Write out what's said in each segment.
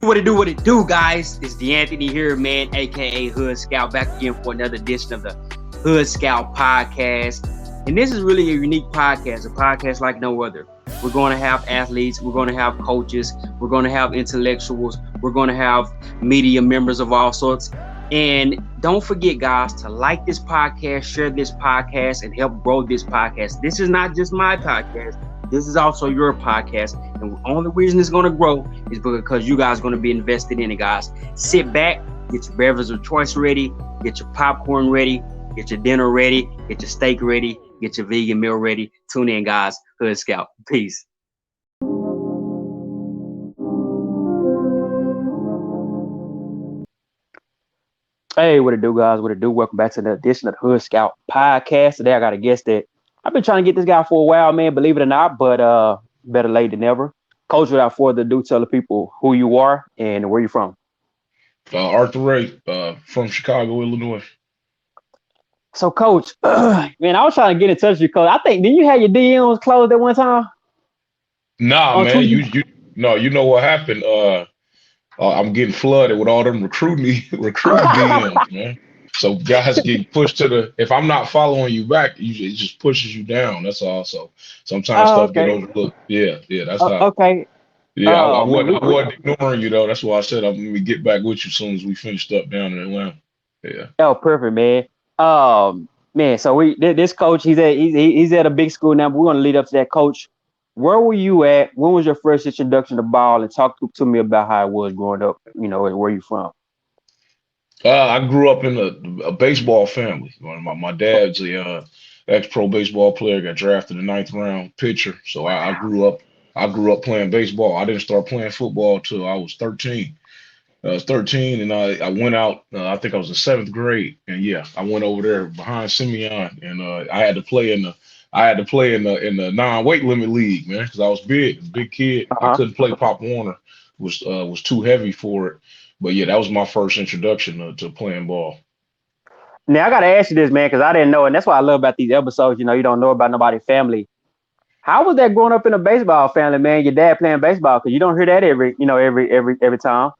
What it do, guys? It's D'Anthony here, man, aka Hood Scout, back again for another edition of the Hood Scout podcast. And this is really a unique podcast, a podcast like no other. We're going to have athletes, we're going to have coaches, we're going to have intellectuals, we're going to have media members of all sorts. And don't forget, guys, to like this podcast, share this podcast, and help grow this podcast. This is not just my podcast. This is also your podcast. And the only reason it's going to grow is because you guys are going to be invested in it, guys. Sit back, get your beverage of choice ready, get your popcorn ready, get your dinner ready, get your steak ready, get your vegan meal ready. Tune in, guys. Hood Scout. Peace. Hey, what it do, guys? What it do? Welcome back to the edition of the Hood Scout podcast. Today, I got a guest that I've been trying to get this guy for a while, man, believe it or not, but better late than never. Coach, without further ado, tell the people who you are and where you're from. Arthur Ray, from Chicago, Illinois. So, Coach, man, I was trying to get in touch with you, Coach. I think, didn't you have your DMs closed at one time? Nah, man, you know what happened? I'm getting flooded with all them recruiting DMs, man. So guys get pushed to the. If I'm not following you back, it just pushes you down. That's all. So sometimes stuff get overlooked. Yeah, that's how. Okay. Yeah, I wasn't ignoring you though. That's why I said I'm gonna get back with you as soon as we finished up down in Atlanta. Yeah. Oh, perfect, man. Man. So this coach, he's at a big school now. But we're gonna lead up to that, Coach. Where were you at? When was your first introduction to ball? And talk to me about how it was growing up. You know, where you from? I grew up in a baseball family. My dad's a ex-pro baseball player, got drafted in the 9th round, pitcher. So I grew up playing baseball. I didn't start playing football till I was 13. I was 13 and I went out, I think I was in 7th grade. And yeah, I went over there behind Simeon and I had to play in the non-weight limit league, man, because I was big kid. I couldn't play Pop Warner, was too heavy for it. But yeah, that was my first introduction to playing ball. Now I gotta ask you this, man, because I didn't know, and that's what I love about these episodes. You know, you don't know about nobody's family. How was that growing up in a baseball family, man? Your dad playing baseball, because you don't hear that every time.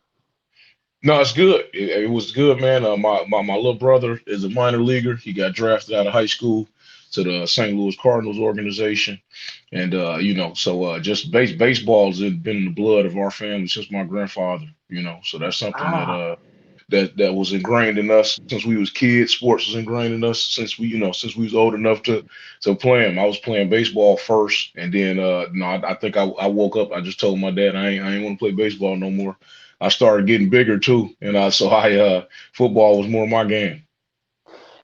No, it's good. It was good, man. My little brother is a minor leaguer. He got drafted out of high school to the St. Louis Cardinals organization, and just baseball has been in the blood of our family since my grandfather. So that's something that was ingrained in us since we was kids. Sports was ingrained in us since we was old enough to play them. I was playing baseball first, and then I think I woke up. I just told my dad I ain't want to play baseball no more. I started getting bigger too, and football was more my game.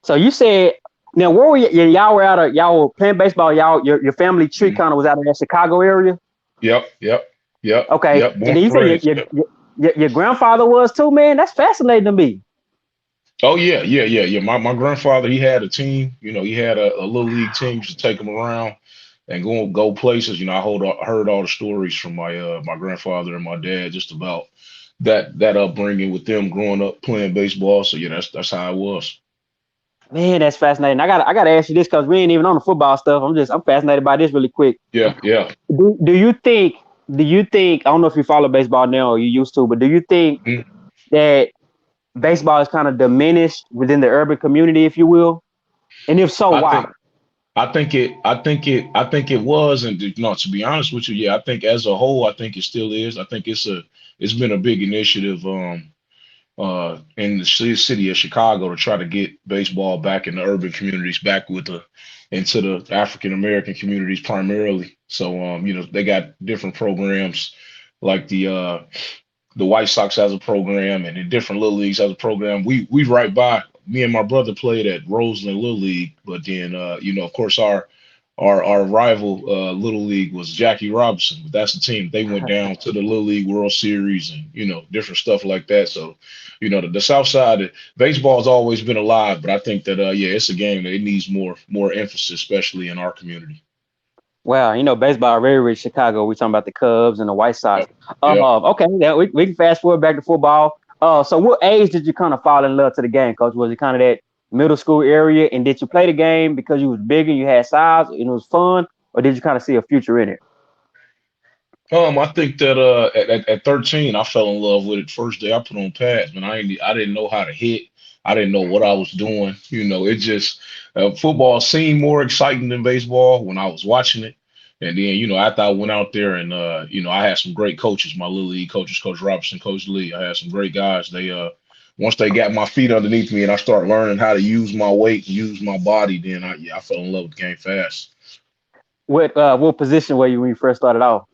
So you said, now where were y'all were playing baseball? Your family tree kind of was out of that Chicago area. Yep. Okay, yep. And then you said your grandfather was too, man. That's fascinating to me. Oh yeah. My grandfather, he had a team. He had a little league team. Used to take him around and go places. I heard all the stories from my grandfather and my dad just about that upbringing with them growing up playing baseball. So yeah, that's how it was. Man, that's fascinating. I gotta ask you this because we ain't even on the football stuff. I'm fascinated by this really quick. Yeah. Do you think? I don't know if you follow baseball now or you used to, but do you think that baseball is kind of diminished within the urban community, if you will? And if so, why? I think it was, and to be honest with you, yeah, I think as a whole, I think it still is. I think it's been a big initiative in the city of Chicago to try to get baseball back in the urban communities, back into the African American communities primarily. So they got different programs like the White Sox has a program, and in different little leagues has a program. We right by. Me and my brother played at Roseland Little League, but then of course our rival Little League was Jackie Robinson. But that's the team. They went down to the Little League World Series and different stuff like that. So the South Side baseball has always been alive, but I think that it's a game that it needs more emphasis, especially in our community. Well, baseball very rich Chicago. We're talking about the Cubs and the White Sox. Yep. Okay, now we can fast forward back to football. So what age did you kind of fall in love to the game, Coach? Was it kind of that middle school area? And did you play the game because you was bigger, you had size, and it was fun? Or did you kind of see a future in it? I think that at 13 I fell in love with it. First day I put on pads, man. I didn't know how to hit. I didn't know what I was doing. It just football seemed more exciting than baseball when I was watching it. And then, after I went out there and I had some great coaches, my little league coaches, Coach Robertson, Coach Lee. I had some great guys. They once they got my feet underneath me and I started learning how to use my weight, use my body, then I fell in love with the game fast. What position were you when you first started off?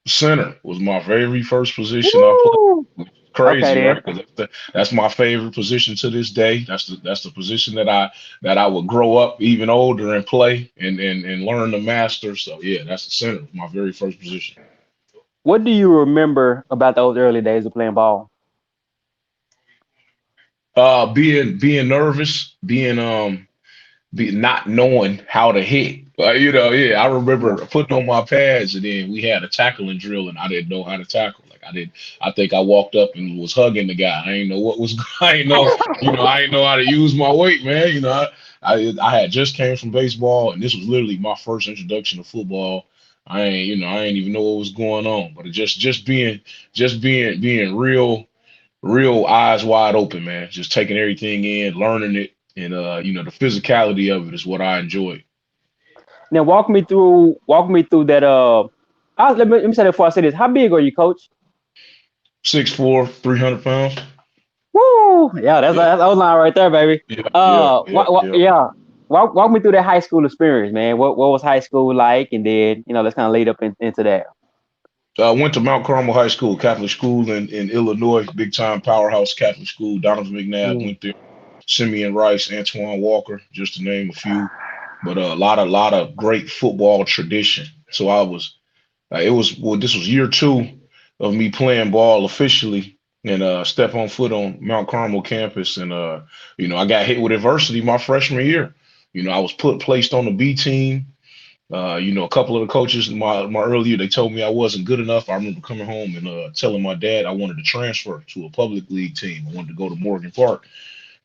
Center was my very first position I played. Woo! Okay Crazy, then. right? 'Cause that's my favorite position to this day. That's the position that I would grow up even older and play and learn to master. So yeah, that's the center, my very first position. What do you remember about those early days of playing ball? Being nervous, be not knowing how to hit. Yeah, I remember Yeah. putting on my pads and then we had a tackling drill and I didn't know how to tackle. Like I think I walked up and was hugging the guy. I didn't know what was I didn't know, I didn't know how to use my weight, man. I had just came from baseball and this was literally my first introduction to football. I ain't even know what was going on. But it just being real eyes wide open, man. Just taking everything in, learning it, and the physicality of it is what I enjoy. Now walk me through that. Let me say that before I say this. How big are you, Coach? 6'4", 300 pounds. Woo! Yeah, that's outline right there, baby. Yeah, yeah, yeah, yeah. Yeah. Walk me through that high school experience, man. What was high school like? And then, let's kind of lead up into that. I went to Mount Carmel High School, Catholic school in Illinois, big time powerhouse Catholic school. Donovan McNabb Mm. went there. Simeon Rice, Antoine Walker, just to name a few. But a lot of great football tradition. So I was it was well, this was year two of me playing ball officially and step on foot on Mount Carmel campus. And I got hit with adversity my freshman year. I was placed on the B team. A couple of the coaches in my earlier they told me I wasn't good enough. I remember coming home and telling my dad I wanted to transfer to a public league team. I wanted to go to Morgan Park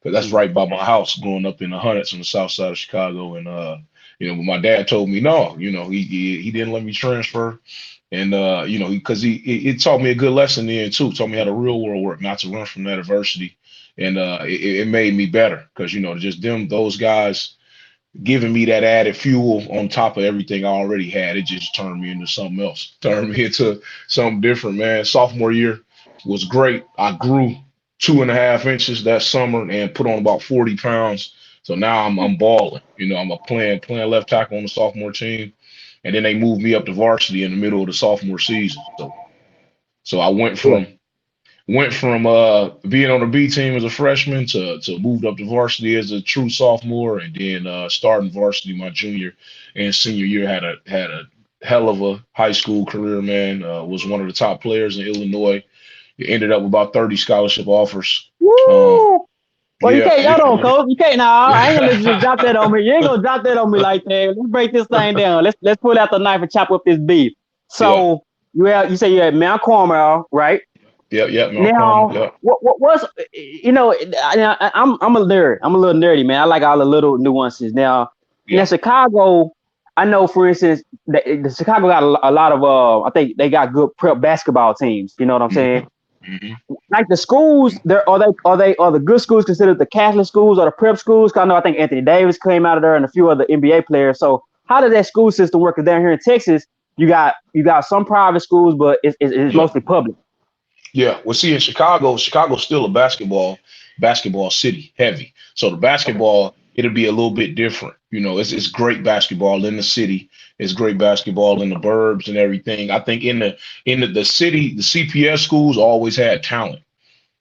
because that's right by my house, growing up in the Hunnits on the south side of Chicago. And but my dad told me no. He didn't let me transfer. And because he it taught me a good lesson then too. Taught me how the real world work, not to run from that adversity. And it made me better because just those guys giving me that added fuel on top of everything I already had. It just turned me into something else. Turned me into something different, man. Sophomore year was great. I grew 2.5 inches that summer and put on about 40 pounds. So now I'm balling. I'm playing left tackle on the sophomore team. And then they moved me up to varsity in the middle of the sophomore season. So I went from being on the B team as a freshman to moved up to varsity as a true sophomore, and then starting varsity my junior and senior year. Had a hell of a high school career, man. Was one of the top players in Illinois. Ended up with about 30 scholarship offers. Um, Woo! Well, you yeah, can't. Hold on, Coach. You can't. Nah, I ain't gonna let you just drop that on me. You ain't gonna drop that on me like that. Let's break this thing down. Let's pull out the knife and chop up this beef. yeah, So you say you're at Mount Carmel, right? yeah. Mount Carmel, Now, yeah, what's I'm a nerd. I'm a little nerdy, man. I like all the little nuances. Now yeah. Chicago, I know for instance the Chicago got a lot of I think they got good prep basketball teams. You know what I'm saying? Hmm. Hmm. Like the schools, there are the good schools considered the Catholic schools or the prep schools? 'Cause I think Anthony Davis came out of there and a few other NBA players. So how does that school system work? Because down here in Texas, you got some private schools, but it's Yeah. mostly public. Yeah, well, see, in Chicago's still a basketball city, heavy. So the basketball, it'll be a little bit different. It's great basketball in the city. It's great basketball in the burbs and everything. I think in the city, the CPS schools always had talent,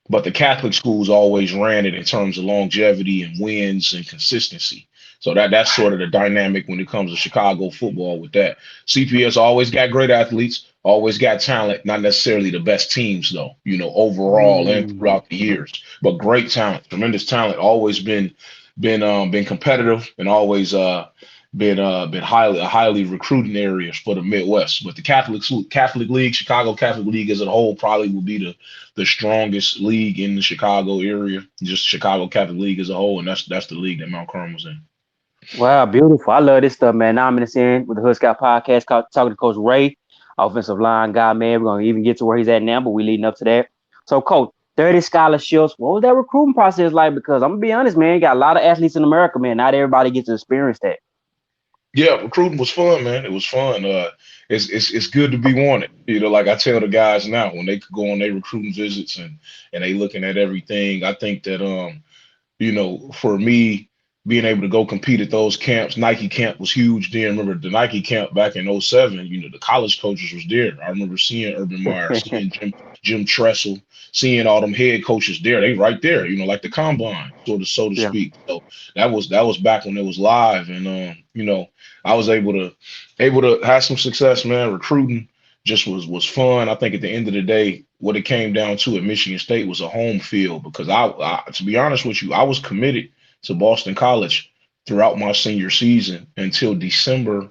but the Catholic schools always ran it in terms of longevity and wins and consistency. So that's sort of the dynamic when it comes to Chicago football with that. CPS always got great athletes, always got talent, not necessarily the best teams though, overall and Mm. throughout the years, but great talent, tremendous talent, always been competitive and always been highly recruiting areas for the Midwest. But the Catholic League, Chicago Catholic League as a whole, probably will be the strongest league in the Chicago area, just Chicago Catholic League as a whole, and that's the league that Mount Carmel's in. Wow, beautiful. I love this stuff, man. Now I'm in the scene with the Hood Scout podcast talking to Coach Ray. offensive line guy, man. We're gonna even get to where he's at now, but we leading up to that. So, coach, 30 scholarships. What was that recruiting process like? Because I'm gonna be honest, man, you got a lot of athletes in America, man. Not everybody gets to experience that. Yeah, recruiting was fun, man. It was fun. It's good to be wanted. Like I tell the guys now when they could go on their recruiting visits and they looking at everything. I think that for me, being able to go compete at those camps, Nike camp was huge then. Remember the Nike camp back in '07, the college coaches was there. I remember seeing Urban Meyer, seeing Jim Tressel, seeing all them head coaches there. They right there, like the combine, so to Yeah. speak. So that was back when it was live. And I was able to have some success, man. Recruiting just was fun. I think at the end of the day, what it came down to at Michigan State was a home field because to be honest with you, I was committed to Boston College throughout my senior season until December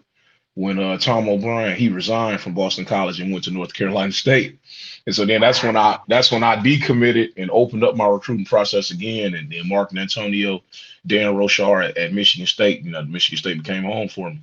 when Tom O'Brien he resigned from Boston College and went to North Carolina State. And so then that's when I decommitted and opened up my recruiting process again. And then Mark and Antonio, Dan Rochar at Michigan State, Michigan State became home for me.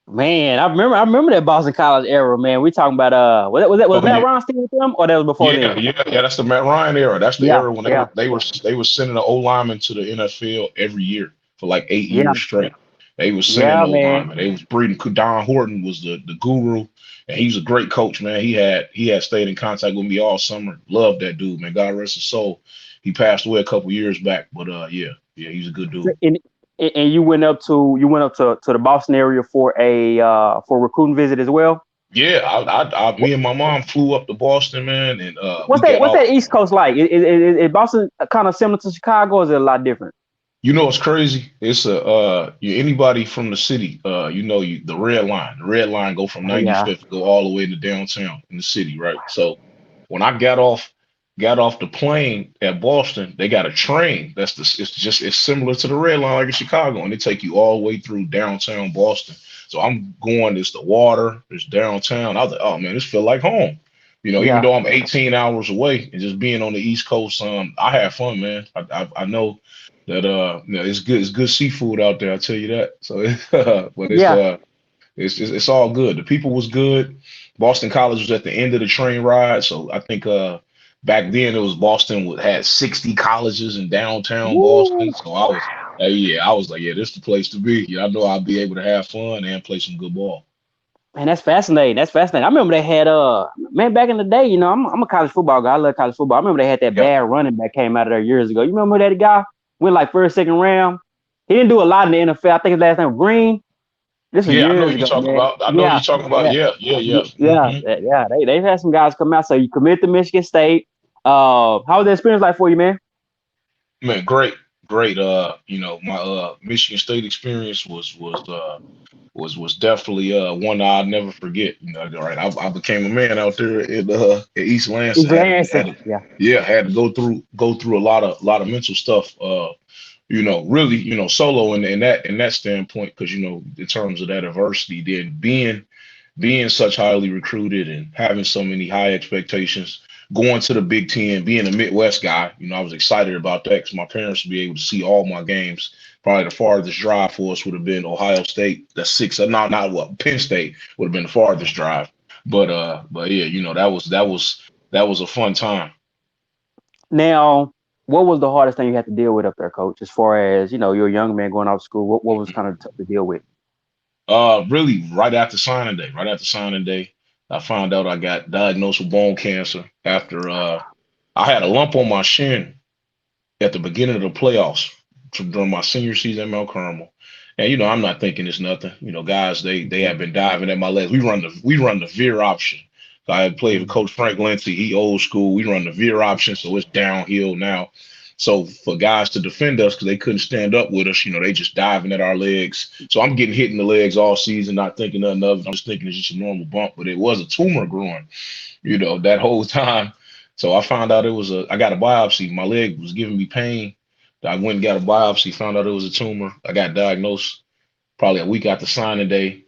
Man, I remember that Boston College era, man. We talking about was Oh Matt yeah. Ron still with them or that was before Yeah, then? yeah. That's the Matt Ryan era. That's the Yeah, era when yeah, they were sending the O lineman to the NFL every year for like 8 years yeah, straight. They was sending yeah, O man. linemen. They was breeding. Don Horton was the guru, and he was a great coach, man. He had stayed in contact with me all summer. Loved that dude, man. God rest his soul. He passed away a couple years back, but yeah, he's a good dude. And you went up to the Boston area for a recruiting visit as well. Yeah, me and my mom flew up to Boston, man, and we What's that? got What's off. that East Coast like? Is Boston kind of similar to Chicago? Or is it a lot different? It's crazy. It's anybody from the city, the red line. The red line go from Oh yeah, 95th, go all the way to downtown in the city, right? So when I got off the plane at Boston, they got a train. It's similar to the red line like in Chicago, and they take you all the way through downtown Boston. So I'm going, it's the water, it's downtown. I was like, oh man, this feel like home. Even yeah. though I'm 18 hours away and just being on the East Coast, I had fun, man. I know that it's good seafood out there. I tell you that. So, but Yeah, it's all good. The people was good. Boston College was at the end of the train ride, so I think back then it was Boston had 60 colleges in downtown woo. Boston. So I was like, yeah, this is the place to be. I know I'll be able to have fun and play some good ball. Man, that's fascinating. That's fascinating. I remember they had man back in the day. I'm a college football guy. I love college football. I remember they had that Yeah, bad running back came out of there years ago. You remember that guy went like first, second round. He didn't do a lot in the NFL. I think his last name was Green. This was yeah, I know years who you're ago, talking man. about. I know who Yeah, you're talking about. yeah, Yeah, yeah, yeah. yeah, yeah. They've had some guys come out. So you commit to Michigan State. How was the experience like for you, man? Man, great, great. My Michigan State experience was definitely one I'll never forget. Right? I became a man out there in East Lansing. East Had to, Lansing. had to, Yeah, yeah, had to go through a lot of mental stuff. Really, solo in that standpoint, because in terms of that adversity, then being such highly recruited and having so many high expectations, going to the Big Ten, being a Midwest guy, I was excited about that because my parents would be able to see all my games. Probably the farthest drive for us would have been Ohio State. That's six. Not what Penn State would have been the farthest drive. But yeah, that was a fun time. now, what was the hardest thing you had to deal with up there, coach? As far as you're a young man going off school. What was kind of tough to deal with? Really, right after signing day. Right after signing day, I found out I got diagnosed with bone cancer after I had a lump on my shin at the beginning of the playoffs during my senior season at Mount Carmel. And I'm not thinking it's nothing. Guys, they have been diving at my legs. We run the veer option. So I had played with Coach Frank Lindsay. He old school. We run the veer option, so it's downhill now. So for guys to defend us because they couldn't stand up with us, they just diving at our legs. So I'm getting hit in the legs all season, not thinking nothing of it. I'm just thinking it's just a normal bump, but it was a tumor growing, that whole time. So I found out I got a biopsy. My leg was giving me pain. I went and got a biopsy, found out it was a tumor. I got diagnosed probably a week after signing day.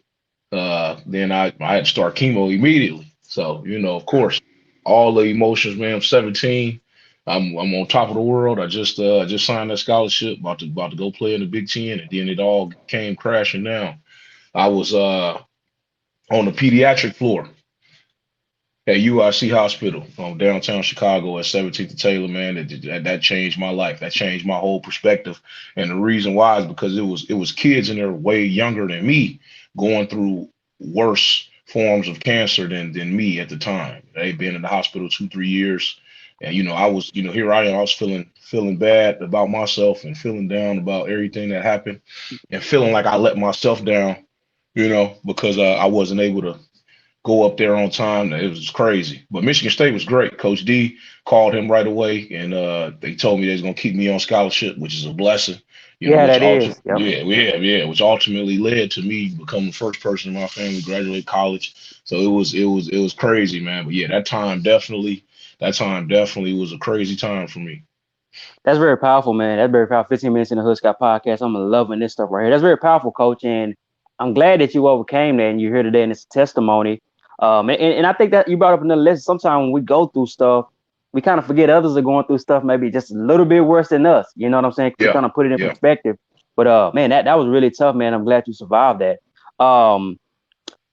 Then I had to start chemo immediately. So, of course, all the emotions, man. I'm 17. I'm on top of the world. I just signed that scholarship, about to go play in the Big Ten, and then it all came crashing down. I was on the pediatric floor. at UIC Hospital, downtown Chicago at 17th and Taylor, man. That changed my life. That changed my whole perspective. And the reason why is because it was kids in there way younger than me going through worse forms of cancer than me at the time. They'd been in the hospital 2, 3 years. And I was, here I am. I was feeling bad about myself and feeling down about everything that happened and feeling like I let myself down, because I wasn't able to go up there on time. It was crazy. But Michigan State was great. Coach D called him right away, and they told me they was gonna keep me on scholarship, which is a blessing. Yeah, that is. Yep. Which ultimately led to me becoming the first person in my family to graduate college. So it was crazy, man. But yeah, that time definitely was a crazy time for me. That's very powerful, man. That's very powerful. 15 minutes in the Hood Scott podcast. I'm loving this stuff right here. That's very powerful, Coach. And I'm glad that you overcame that and you're here today and it's a testimony. And I think that you brought up another lesson. Sometimes when we go through stuff, we kind of forget others are going through stuff maybe just a little bit worse than us. You know what I'm saying? To Yeah, kind of put it in yeah. perspective. But man, that was really tough, man. I'm glad you survived that. Um,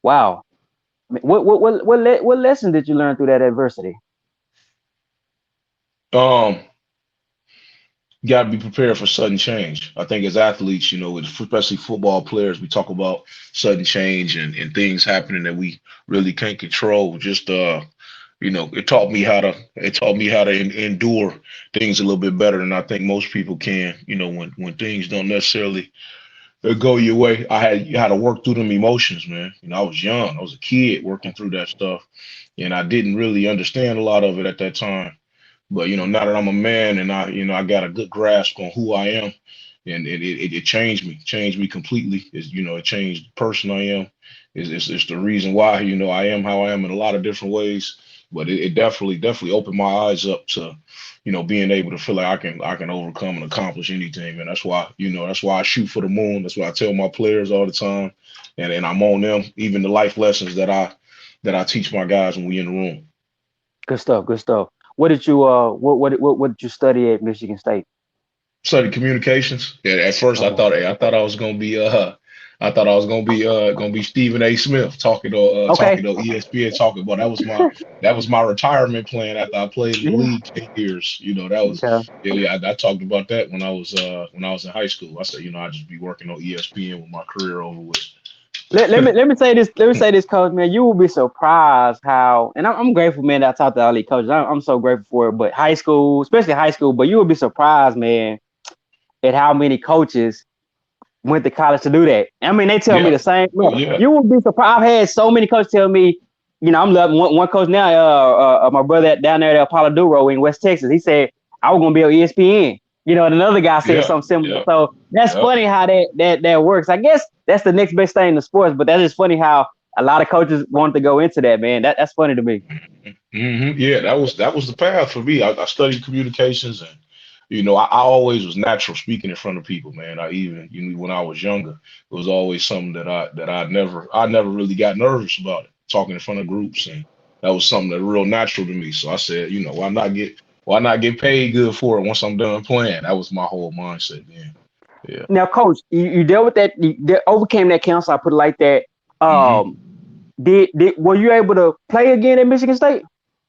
wow. What lesson did you learn through that adversity? Um, got to be prepared for sudden change. I think as athletes, especially football players, we talk about sudden change and things happening that we really can't control. Just it taught me how to endure things a little bit better than I think most people can. When things don't necessarily go your way, I had to work through them emotions, man. I was young, I was a kid working through that stuff, and I didn't really understand a lot of it at that time. But now that I'm a man and I got a good grasp on who I am, and it changed me completely. It changed the person I am. It's the reason why I am how I am in a lot of different ways. But it definitely opened my eyes up to being able to feel like I can overcome and accomplish anything. And that's why I shoot for the moon. That's why I tell my players all the time, and I'm on them. Even the life lessons that I teach my guys when we in the room. Good stuff. Good stuff. What did you what did you study at Michigan State? Studied communications. Yeah, at first I Okay. thought I thought I was gonna be Stephen A. Smith Okay. talking to ESPN talking about that was my retirement plan after I played in the Yeah. league 10 years. That was Okay. yeah, I talked about that when I was in high school. I said, I'd just be working on ESPN with my career over with. Let me say this. Let me say this, Coach. Man, you will be surprised how, and I'm grateful, man. That I talked to all these coaches. I'm so grateful for it. But high school, especially high school, but you will be surprised, man, at how many coaches went to college to do that. I mean, they tell me Yeah. the same. Oh Look, yeah. you will be surprised. I've had so many coaches tell me, I'm loving one coach now. My brother down there at Apollo Duro in West Texas. He said I was gonna be on ESPN. And another guy said Yeah. something similar. Yeah. So that's Yeah. funny how that works. I guess that's the next best thing in the sports. But that is funny how a lot of coaches want to go into that. Man, that's funny to me. Yeah, that was the path for me. I studied communications, and I always was natural speaking in front of people, man. I even when I was younger, it was always something that I never really got nervous about it, talking in front of groups, and that was something that real natural to me. So I said, why not get paid good for it once I'm done playing? That was my whole mindset then. Yeah. Now, Coach, you dealt with that. You overcame that cancer. I put it like that. hmm Um, did were you able to play again at Michigan State?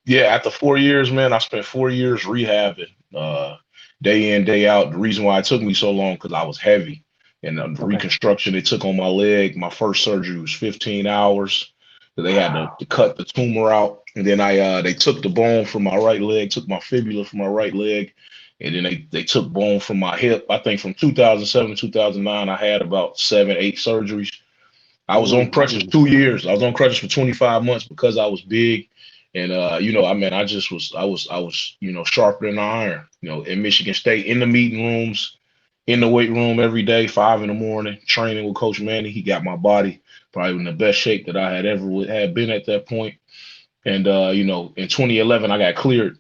Yeah, after 4 years, man, I spent 4 years rehabbing, uh, day in, day out. The reason why it took me so long because I was heavy, and the Okay. reconstruction they took on my leg. My first surgery was 15 hours. So they had to, Wow. to cut the tumor out, and then they took the bone from my right leg, took my fibula from my right leg, and then they took bone from my hip. I think from 2007 2009, I had about 7 8 surgeries. I was on crutches Mm. 2 years. I was on crutches for 25 months because I was big. And I mean, I was sharper than iron, in Michigan State, in the meeting rooms, in the weight room every day, 5 in the morning, training with Coach Manny. He got my body probably in the best shape that I had ever had been at that point. And in 2011, I got cleared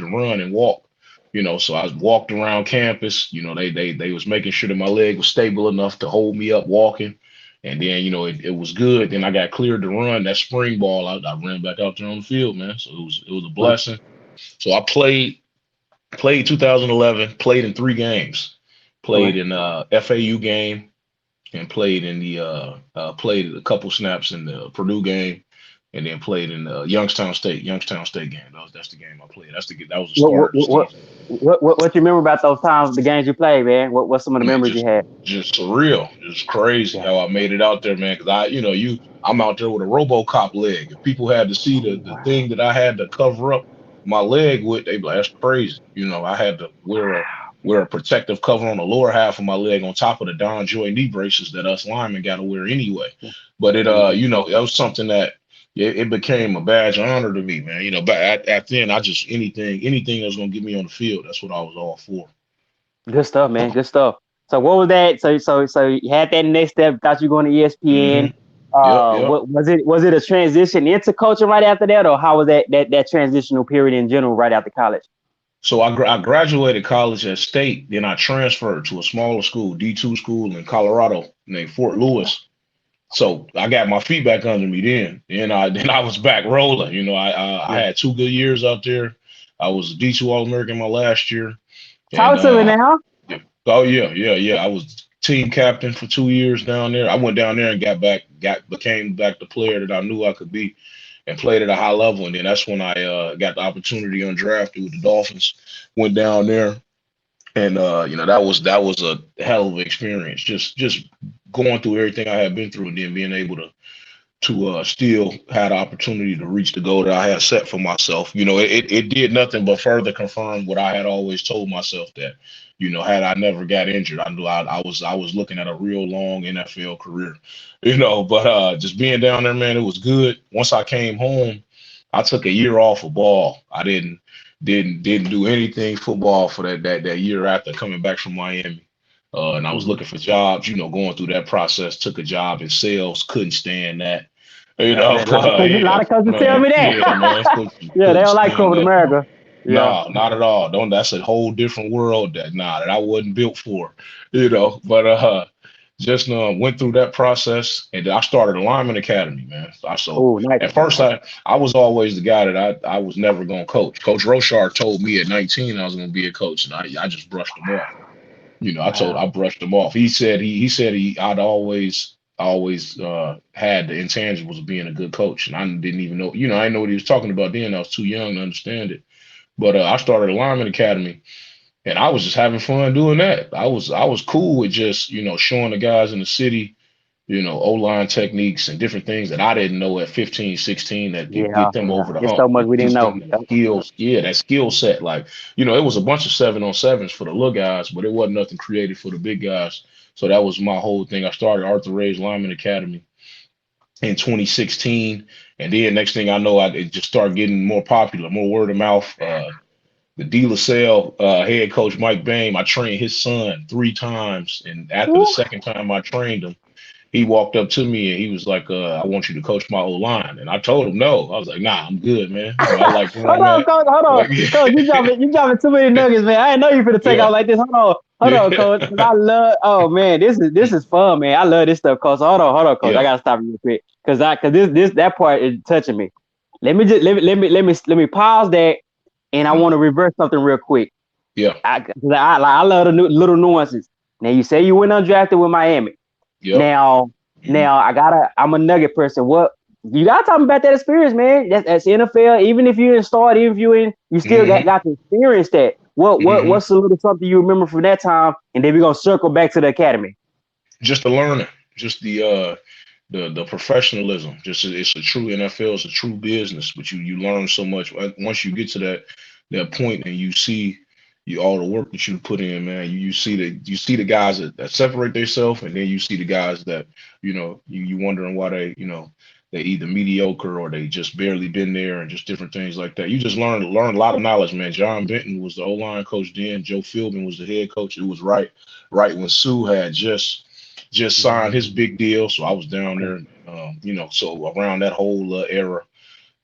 to run and walk. So I walked around campus. They was making sure that my leg was stable enough to hold me up walking. And then it was good. Then I got cleared to run that spring ball. I ran back out there on the field, man. So it was a blessing. So I played 2011, played in 3 games, played Okay. in FAU game, and played a couple snaps in the Purdue game. and then played in the Youngstown State game. That's the game I played. That was the What start what of the what season. what you remember about those times, the games you played, man? What's some of the Man, memories you had? just surreal, just crazy Yeah. how I made it out there, man. Because I'm out there with a RoboCop leg. If people had to see the thing that I had to cover up my leg with, they'd be like, "That's crazy." I had to wear a protective cover on the lower half of my leg on top of the Don Joy knee braces that us linemen got to wear anyway. But Mhm. that was something that it became a badge of honor to me, man. But at the end, I just anything that's gonna get me on the field, that's what I was all for. Good stuff, man. Good stuff. So what was that? So you had that next step, thought you were going to Hmm. ESPN. Yep, yep. What was it? Was it a transition into coaching right after that, or how was that transitional period in general right after college? So I graduated college at State, then I transferred to a smaller school, D2 school in Colorado named Fort Lewis. So I got my feet back under me then. Then I was back rolling. I Yeah. had 2 good years out there. I was a D2 All-American my last year. And Talk to me now. yeah. Oh yeah, yeah, yeah. I was team captain for 2 years down there. I went down there and became back the player that I knew I could be and played at a high level. And then that's when I got the opportunity undrafted with the Dolphins. Went down there and that was a hell of an experience. Just going through everything I had been through and then being able to still had the opportunity to reach the goal that I had set for myself. It did nothing but further confirm what I had always told myself that, had I never got injured, I knew I was looking at a real long NFL career. But just being down there, man, it was good. Once I came home, I took a year off of ball. I didn't do anything football for that year after coming back from Miami. And I was Mhm. looking for jobs, going through that process, took a job in sales, couldn't stand that. Yeah, a a lot Yeah, of coaches tell man, me yeah, that. man, Yeah, they couldn't don't like stand corporate that, bro. America. Yeah. Nah, not at all. Don't. That's a whole different world that I wasn't built for, But just went through that process, and then I started a lineman academy, man. So Oh, nice. at first, I was always the guy that I was never gonna coach. Coach Rochard told me at 19 I was gonna be a coach, and I just brushed him off. I Wow. brushed him off. He said I'd always had the intangibles of being a good coach, and I didn't even know. I didn't know what he was talking about then. I was too young to understand it. But I started a lineman academy, and I was just having fun doing that. I was cool with just showing the guys in the city O-line techniques and different things that I didn't know at 15, 16 that could Yeah, get them yeah. over the It's so hump much and we didn't teach know. them the skills. Yeah, that skill set. Like, it was a bunch of 7-on-7s for the little guys, but it wasn't nothing created for the big guys. So that was my whole thing. I started Arthur Ray's Lineman Academy in 2016. And then next thing I know, it just started getting more popular, more word of mouth. The De La Salle head coach, Mike Boehm, I trained his son 3 times. And after the Woo. second time I trained him, he walked up to me and he was like, I want you to coach my O-line. And I told him no. I was like, nah, I'm good, man. I like where Hold I'm on, at. coach. Hold on, Like, coach. You dropping too many nuggets, man. I didn't know you finna take yeah, off like this. Hold on, yeah, coach. 'Cause I love. Oh man, this is fun, man. I love this stuff, coach. So hold on, coach. I yeah, gotta stop you real quick because this that part is touching me. Let me pause that, and I mm, want to reverse something real quick. yeah, 'Cause I love the little nuances. Now you say you went undrafted with Miami. yep. Now, Mhm, I'm a nugget person. What you gotta talk about that experience, man. That's NFL. Even if you didn't start, even if you still got, mhm, got to experience that. mhm. What's a little something you remember from that time? And then we're gonna circle back to the academy. Just the learning, just the professionalism. Just it's a true NFL. It's a true business. But you learn so much once you get to that point and you see all the work that you put in, man. You see the guys that separate themselves, and then you see the guys that you wondering why they either mediocre or they just barely been there and just different things like that. You just learn a lot of knowledge, man. John Benton was the O-line coach then. Joe Philbin was the head coach. It was right when Sue had just signed his big deal. So I was down Okay. there, so around that whole era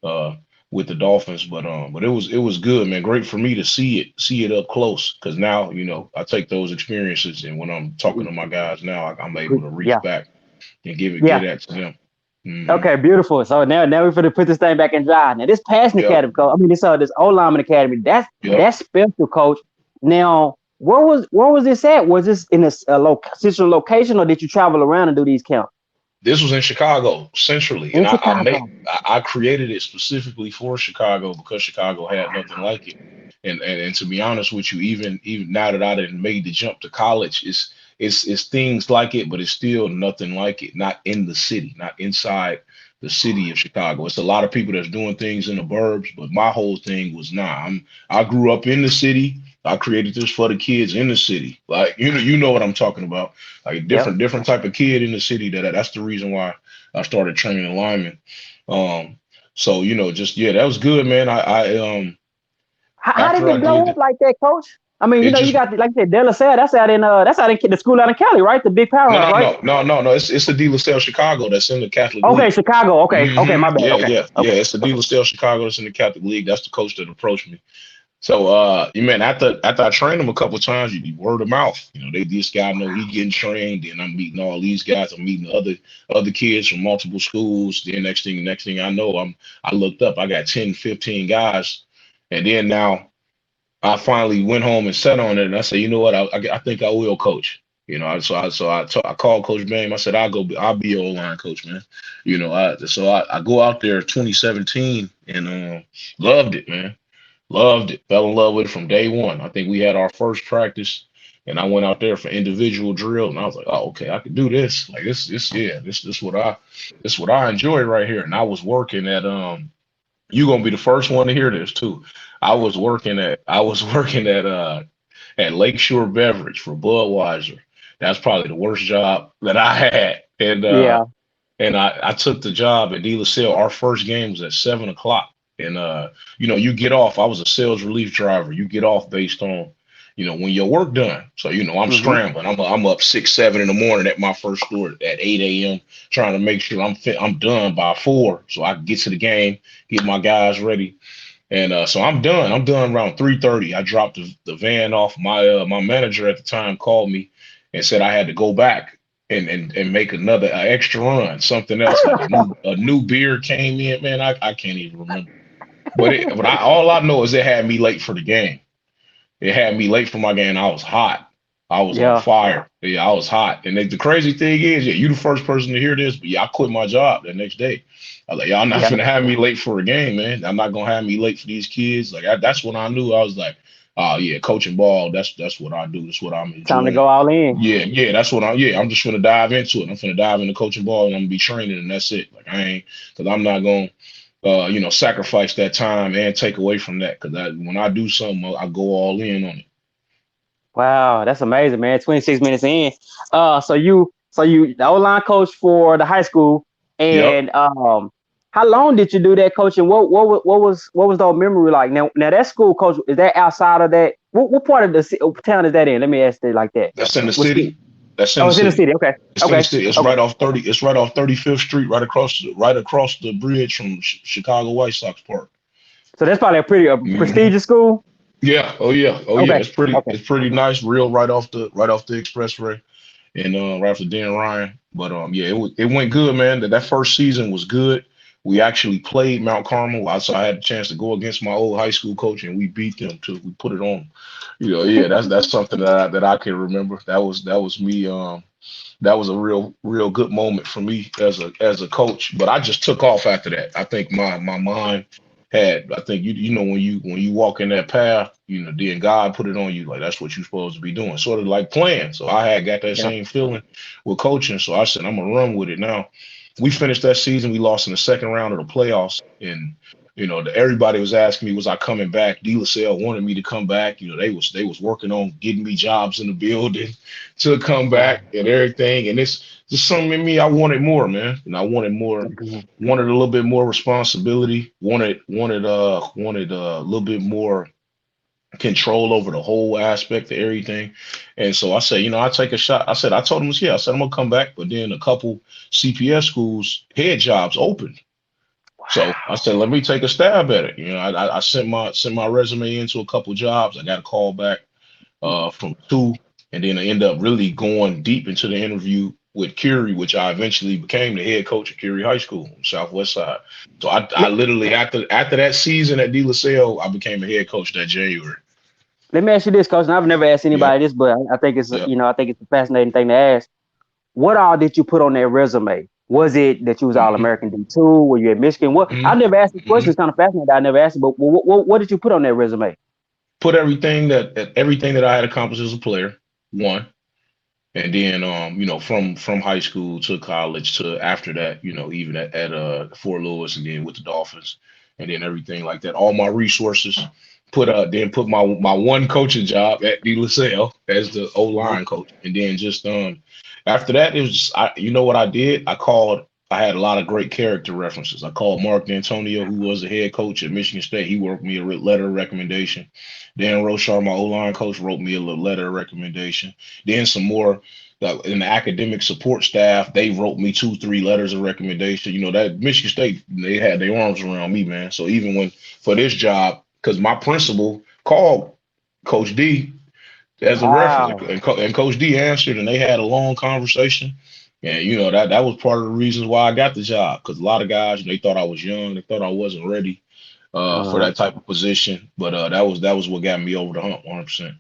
uh, with the Dolphins. But it was good, man. Great for me to see it up close because now I take those experiences and when I'm talking to my guys now, I'm able to reach Yeah, back and give yeah. that to them. Hmm. Okay, beautiful. So now we're gonna put this thing back in drive. Now this passing Yep. academy, coach. I mean this old lineman academy. Yep. That's special, coach. Now, where was this at? Was this in a, situation location, or did you travel around and do these camps? This was in Chicago, centrally, In and Chicago. I created it specifically for Chicago because Chicago had nothing like it. And to be honest with you, even now that I didn't made the jump to college, it's things like it, but it's still nothing like it. Not in the city, not inside the city of Chicago. It's a lot of people that's doing things in the burbs, but my whole thing was I grew up in the city. I created this for the kids in the city. Like you know what I'm talking about. Like a Yep. different type of kid in the city. That's the reason why I started training linemen. So just yeah, that was good, man. How did After I it did blow up it, like that, Coach? I mean, it you just got like I said, De La Salle. That's out in the school out in Cali, right? The big no powerhouse, no right? no no no no. It's the De La Salle Chicago that's in the Catholic Okay, League. Chicago. Okay, my bad. Yeah, Okay, yeah, yeah. okay. It's the De La Salle Chicago that's in the Catholic League. That's the coach that approached me. So, you man, after I trained him a couple of times, you word of mouth. This guy know he getting trained, and I'm meeting all these guys. I'm meeting other kids from multiple schools. Then next thing I know, I looked up, I got 10, 15 guys, and then now I finally went home and sat on it, and I said, you know what, I think I will coach. I called Coach Bame. I said, I'll be your O-line coach, man. I go out there 2017 and loved it, man. Loved it. Fell in love with it from day one. I think we had our first practice, and I went out there for individual drill, and I was like, "Oh, okay, I can do this. Like this what I enjoy right here." And I was working at you gonna be the first one to hear this too. I was working at Lakeshore Beverage for Budweiser. That's probably the worst job that I had, Yeah. and I took the job at De La Salle. Our first game was at 7 o'clock. And you get off. I was a sales relief driver. You get off based on, when your work done. So, I'm Mm-hmm. scrambling. I'm up 6, 7 in the morning at my first store at 8 a.m. trying to make sure I'm done by 4 so I can get to the game, get my guys ready. And so I'm done. I'm done around 3:30. I dropped the van off. My manager at the time called me and said I had to go back and make another extra run, something else like a new beer came in. Man, I can't even remember. But all I know is it had me late for the game. It had me late for my game. I was hot. I was on Yeah. fire. Yeah, I was hot. And the crazy thing is, yeah, you the first person to hear this, but yeah, I quit my job the next day. I was like, y'all not Yeah. gonna have me late for a game, man. I'm not gonna have me late for these kids. Like that's when I knew. I was like, oh yeah, coaching ball. That's what I do. That's what I'm Time to enjoying. go all in. Yeah. That's what I'm just gonna dive into it. I'm gonna dive into coaching ball, and I'm gonna be training, and that's it. Like I ain't, because I'm not gonna sacrifice that time and take away from that. Because when I do something, I go all in on it. Wow, that's amazing, man. 26 minutes in. So you the O-line coach for the high school, Yep. and how long did you do that coaching? What was the memory like? Now that school coach, is that outside of that? What part of the town is that in? Let me ask it like that. That's in the What city? city. That's in Oh, the it's in the city. city. Okay, It's in the okay, city. It's okay. right off 30. It's right off 35th Street, right across the bridge from Chicago White Sox Park. So that's probably a pretty Hmm. prestigious school. Yeah. Oh yeah. Oh yeah. Okay, It's pretty. okay. It's pretty nice. Real right off the expressway, and right after Dan Ryan. But yeah, it went good, man. That first season was good. We actually played Mount Carmel. So I had a chance to go against my old high school coach, and we beat them too. We put it on 'em. Yeah. That's something that I can remember. That was me. That was a real good moment for me as a coach. But I just took off after that. I think my mind had. I think when you walk in that path, then God put it on you like that's what you're supposed to be doing, sort of like playing. So I had got that Yeah. same feeling with coaching. So I said I'm gonna run with it. Now we finished that season. We lost in the second round of the playoffs, and everybody was asking me, was I coming back? De La Salle wanted me to come back. They was working on getting me jobs in the building to come back and everything. And it's just something in me. I wanted more, man. And I wanted more, Mhm. wanted a little bit more responsibility, wanted a little bit more control over the whole aspect of everything. And so I said, I take a shot. I told him, yeah, I said, I'm gonna come back. But then a couple CPS schools head jobs opened. So I said, let me take a stab at it. I sent my resume into a couple jobs. I got a call back from 2, and then I end up really going deep into the interview with Curie, which I eventually became the head coach at Curie High School on the Southwest Side. So I Let, literally after that season at De La Salle, I became a head coach that January. let me ask you this, coach. And I've never asked Yep, anybody this, but I think it's yep. I think it's a fascinating thing to ask. What all did you put on that resume? Was it that you was All Mm-hmm. American D2? Were you at Michigan? What I never asked this question. Mm-hmm. It's kind of fascinating that I never asked it, but what did you put on that resume? Put everything that I had accomplished as a player, one. And then from high school to college to after that, even at Fort Lewis and then with the Dolphins and then everything like that. All my resources put my one coaching job at De La Salle as the O Uh-huh. line coach. And then just after that it was just you know what I did? I had a lot of great character references. I called Mark D'Antonio, who was the head coach at Michigan State. He wrote me a letter of recommendation. Dan Rochar, my O-line coach, wrote me a little letter of recommendation. Then some more in the academic support staff, they wrote me 2, 3 letters of recommendation. That Michigan State, they had their arms around me, man. So even when for this job, because my principal called Coach D as a reference, Wow. and Coach D answered, and they had a long conversation. And that was part of the reasons why I got the job, because a lot of guys, they thought I was young, they thought I wasn't ready for Uh-huh. that type of position. But that was what got me over the hump, 100%.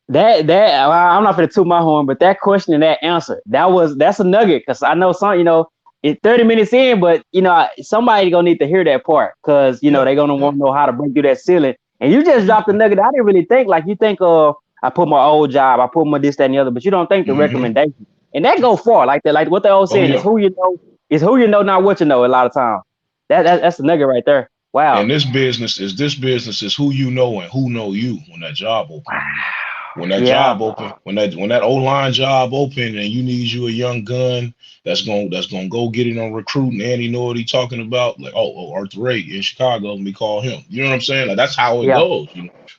That I'm not gonna toot my horn, but that question and that answer, that's a nugget because I know it's 30 minutes in, but somebody gonna need to hear that part because Yep. they're gonna Yep. want to know how to break through that ceiling. And you just dropped the Mm-hmm. nugget. I didn't really think like you think I put my old job, I put my this, that, and the other, but you don't think the Mm-hmm. recommendation. And that go far, like that, like what they all Oh saying yeah. is who you know, not what you know a lot of times. That's the nugget right there. Wow. And this business is who you know and who know you when that job open. When that Yeah. job open, when that O-line job open and you need you a young gun that's gonna go get it on recruiting and he know what he talking about, like Arthur Ray in Chicago, let me call him. You know what I'm saying? Like that's how it Yeah. goes,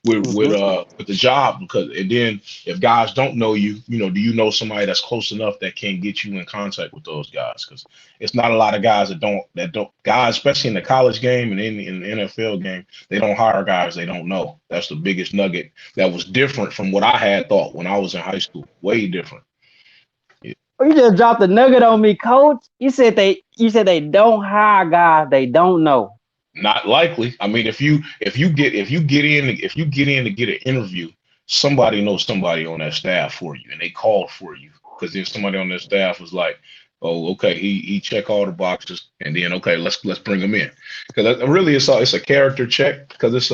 with Hmm. with the job. Because and then if guys don't know you, do you know somebody that's close enough that can get you in contact with those guys? Because it's not a lot of guys that don't guys, especially in the college game and in the NFL game, they don't hire guys they don't know. That's the biggest nugget that was different from what I had thought when I was in high school. Way different. Yeah. You just dropped a nugget on me, coach. You said they don't hire guys they don't know. Not likely. I mean, if you get in to get an interview, somebody knows somebody on that staff for you, and they called for you because then somebody on that staff was like, "Oh, okay, he check all the boxes," and then okay, let's bring him in because really it's a character check because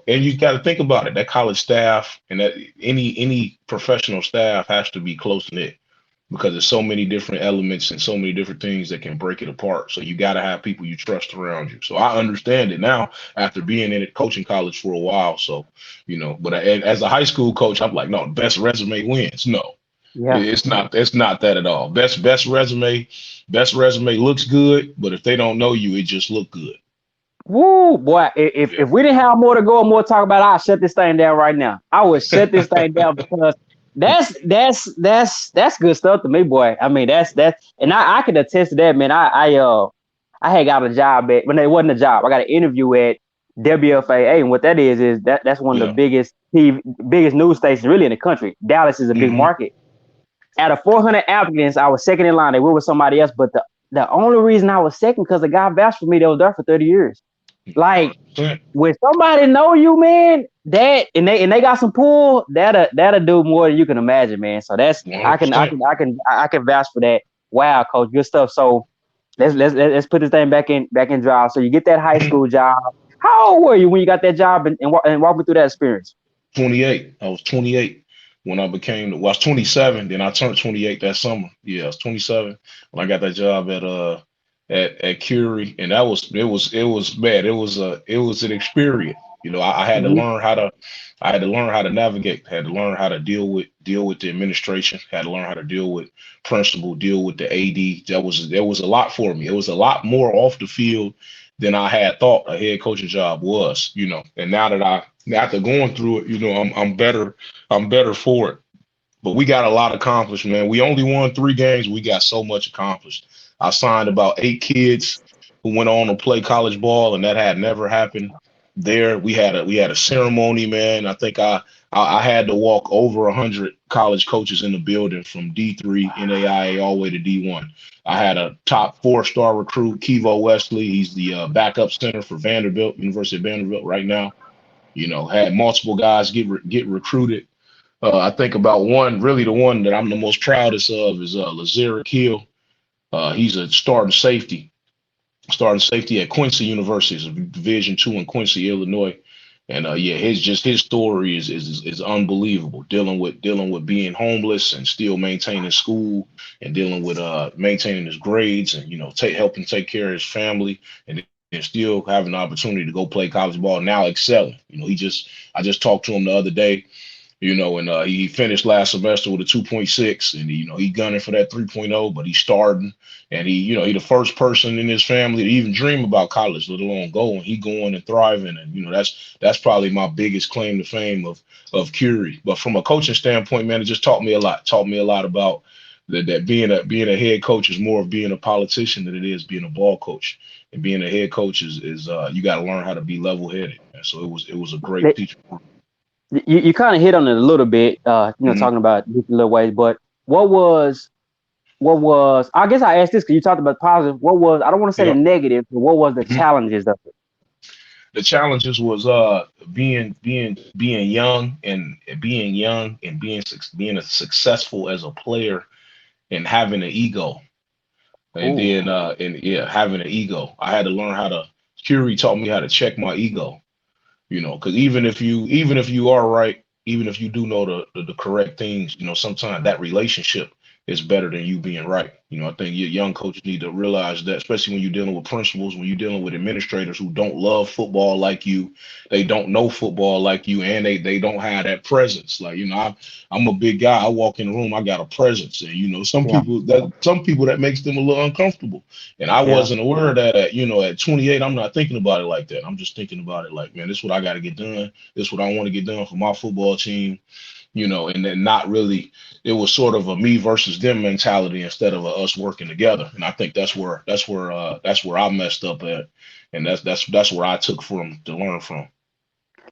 and you got to think about it. That college staff and that any professional staff has to be close knit because there's so many different elements and so many different things that can break it apart. So you got to have people you trust around you. So I understand it now after being in it coaching college for a while. So, but as a high school coach, I'm like, no, best resume wins. No, Yeah. it's not that at all. Best resume looks good, but if they don't know you, it just look good. Woo, boy. If Yeah. if we didn't have more to go and more to talk about, I'll shut this thing down right now. I would shut this thing down because that's good stuff to me, boy. I mean, and I can attest to that, man. I had got a job when it wasn't a job. I got an interview at WFAA, and what that is that's one of the Yeah. biggest news stations really in the country. Dallas is a big Hmm. market. Out of 400 applicants, I was second in line. They were with somebody else, but the only reason I was second because the guy vouched for me that was there for 30 years. Like 100%. when somebody know you, man, that and they got some pull, that'll do more than you can imagine, man. So that's I can I 100%. can I can I can vouch for that. Wow, coach, good stuff. So let's put this thing back in drive. So you get that high Mhm. school job. How old were you when you got that job and walk me through that experience? 28. I was 28 when I was 27, then I turned 28 that summer. Yeah, I was 27 when I got that job at Curie, and it was bad. It was an experience. I had to Mm-hmm. learn how to navigate, had to learn how to deal with the administration, had to learn how to deal with principal, deal with the AD. There was a lot for me. It was a lot more off the field than I had thought a head coaching job was. And now that after going through it, I'm better for it. But we got a lot accomplished, man. We only won 3 games. We got so much accomplished. I signed about 8 kids who went on to play college ball, and that had never happened there. We had a ceremony, man. I think I had to walk over 100 college coaches in the building from D3 NAIA all the way to D1. I had a top 4-star recruit, Kevo Wesley. He's the backup center for Vanderbilt, University of Vanderbilt right now. Had multiple guys get recruited. I think about one, really the one that I'm the most proudest of is Lazira Kill. He's a starting safety at Quincy University. It's a Division II in Quincy, Illinois. And yeah, his story is unbelievable. Dealing with being homeless and still maintaining school, and dealing with maintaining his grades, and helping take care of his family, and then still having the opportunity to go play college ball, now excelling. I just talked to him the other day, and he finished last semester with a 2.6, and he gunning for that 3.0, but he's starting, and he the first person in his family to even dream about college, let alone go, and he going and thriving, and that's probably my biggest claim to fame of Curie. But from a coaching standpoint, man, it just taught me a lot about that being a head coach is more of being a politician than it is being a ball coach. And being a head coach is you got to learn how to be level headed. So it was a great teacher. You kind of hit on it a little bit, Mhm. talking about different little ways. But what was I guess I asked this because you talked about positive. What was, I don't want to say the Yeah. negative, but what was the Mhm. challenges of it? The challenges was being young and being as successful as a player and having an ego, and Ooh, then and yeah, having an ego. I had to learn how to. Curie taught me how to check my ego. Because even if you are right, even if you do know the correct things, sometimes that relationship is better than you being right. I think your young coaches need to realize that, especially when you're dealing with principals, when you're dealing with administrators who don't love football like you, they don't know football like you, and they don't have that presence. Like, I'm a big guy. I walk in the room, I got a presence, and yeah, some people that makes them a little uncomfortable. And I yeah. wasn't aware of that at 28. I'm not thinking about it like that. I'm just thinking about it like, man, this is what I got to get done. This is what I want to get done for my football team, and then not really, it was sort of a me versus them mentality instead of us working together. And I think that's where I messed up at. And that's where I took from to learn from.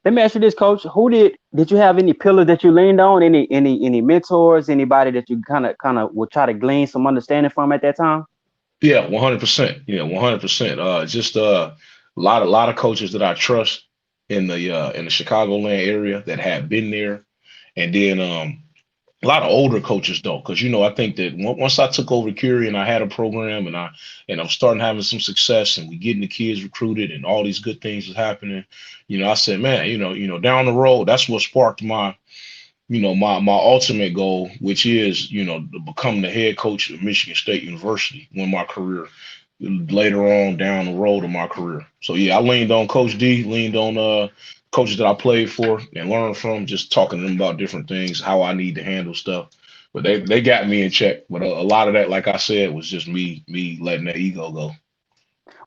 Let me ask you this, Coach. Did you have any pillars that you leaned on? Any mentors? Anybody that you kind of would try to glean some understanding from at that time? Yeah, 100%. Yeah, 100%. Just a lot of coaches that I trust in the Chicagoland area that have been there. And then a lot of older coaches though, because I think that once I took over Curie and I had a program, and I'm starting having some success, and we getting the kids recruited and all these good things is happening. I said, man, down the road, that's what sparked my ultimate goal, which is to become the head coach of Michigan State University when my career later on down the road of my career. So yeah, I leaned on Coach D, leaned on coaches that I played for and learned from, just talking to them about different things, how I need to handle stuff. But they got me in check. But a lot of that, like I said, was just me letting that ego go.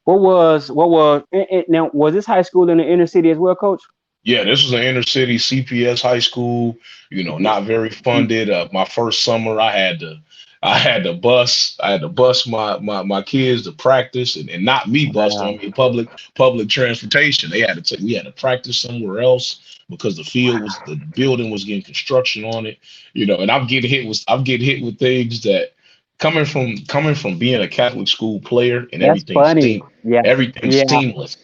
Now, was this high school in the inner city as well, Coach? Yeah, this was an inner city CPS high school, CPS. not very funded. My first summer I had to bus my kids to practice, and not me bus them, I Wow. mean public transportation. We had to practice somewhere else because the building was getting construction on it, and I'm getting hit with things that coming from being a Catholic school player, and That's funny. Yeah. everything's Yeah. seamless.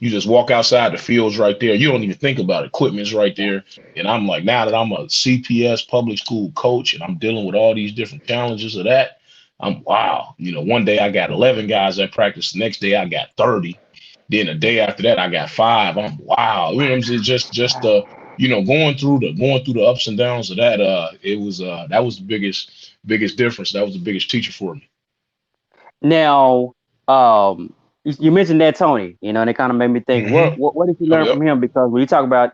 You just walk outside, the field's right there. You don't even think about it. Equipment's right there. And I'm like, now that I'm a CPS public school coach and I'm dealing with all these different challenges of that, I'm wow. One day I got 11 guys at practice. The next day I got 30. Then the day after that I got 5. I'm wow. You know what I'm saying? Just going through the ups and downs of that. That was the biggest difference. That was the biggest teacher for me. Now, you mentioned that Tony, and it kind of made me think, Hmm. what did you Oh, learn yep. from him? Because when you talk about,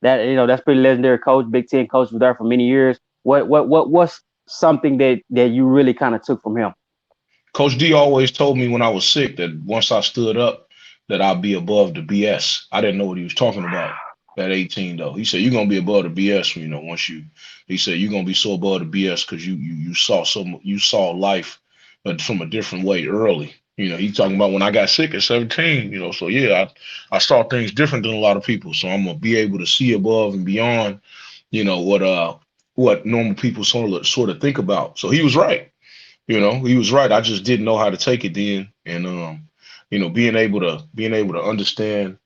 that's pretty legendary coach, Big Ten coach, was there for many years. What's something that you really kind of took from him? Coach D always told me when I was sick that once I stood up, that I'd be above the BS. I didn't know what he was talking about at 18 though. He said you're gonna be above the BS, once you. He said you're gonna be so above the BS because you saw life, but from a different way early. He's talking about when I got sick at 17. So yeah, I saw things different than a lot of people. So I'm gonna be able to see above and beyond. What normal people sort of think about. So he was right. He was right. I just didn't know how to take it then, and being able to understand,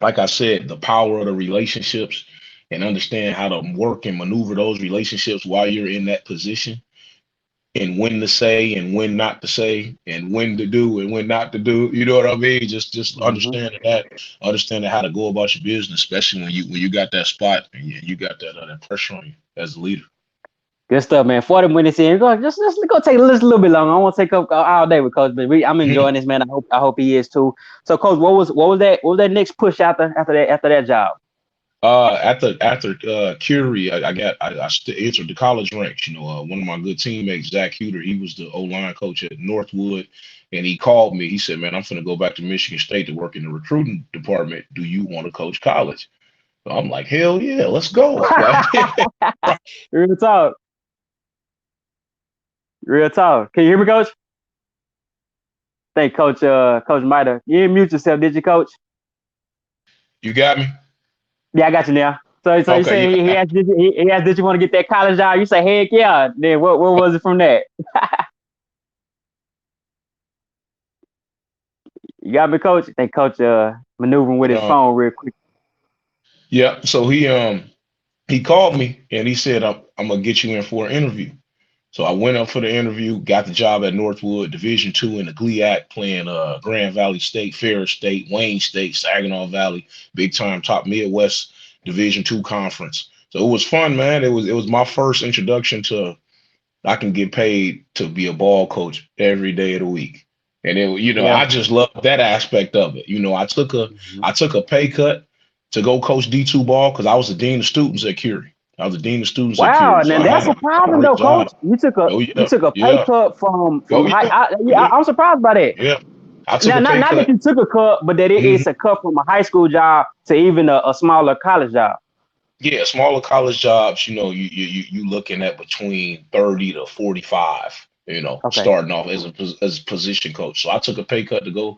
like I said, the power of the relationships, and understand how to work and maneuver those relationships while you're in that position. and when to say and when not to say and when to do and when not to do. You know what I mean? Just Mm-hmm. understanding how to go about your business, especially when you got that spot and you got that pressure on you as a leader. Good stuff, man. 40 minutes in. Just go take a little bit longer. I won't take up all day with Coach, but I'm Mhm. enjoying this, man. I hope he is too. So, Coach, what was that next push after that job? After Curie, I entered the college ranks. One of my good teammates, Zach Huter, he was the O-line coach at Northwood, and he called me. He said, "Man, I'm going to go back to Michigan State to work in the recruiting department. Do you want to coach college?" So I'm like, "Hell yeah, let's go!" Like, Real talk. Real talk. Can you hear me, Coach? Think Coach might have. You didn't mute yourself, did you, Coach? you got me? Yeah, I got you now. So you Okay, say he yeah. asked, he asked, did you want to get that college job? You say, heck yeah. Then what was it from that? You got me, Coach? I think Coach maneuvering with his Uh, phone real quick. yeah. So he called me and he said, I'm gonna get you in for an interview. So I went up for the interview, got the job at Northwood, Division II in the GLIAC, playing Grand Valley State, Ferris State, Wayne State, Saginaw Valley, big time top Midwest Division II conference. So it was fun, man. It was my first introduction to I can get paid to be a ball coach every day of the week. And Yeah. I just love that aspect of it. Mhm. I took a pay cut to go coach D2 ball because I was the dean of students at Curie. I was the dean of students at Wow, Curie. So and I that's had a surprising great though, Coach. job. You Oh yeah, took a pay yeah. cut from Oh high. yeah, Yeah, yeah, I'm surprised by that. yeah. I took Now, a pay not that cut. you took a cut, but that Mhm. it's a cut from a high school job to even a smaller college job. Yeah, smaller college jobs, you looking at between 30 to 45, Okay. starting off as a position coach. So I took a pay cut to go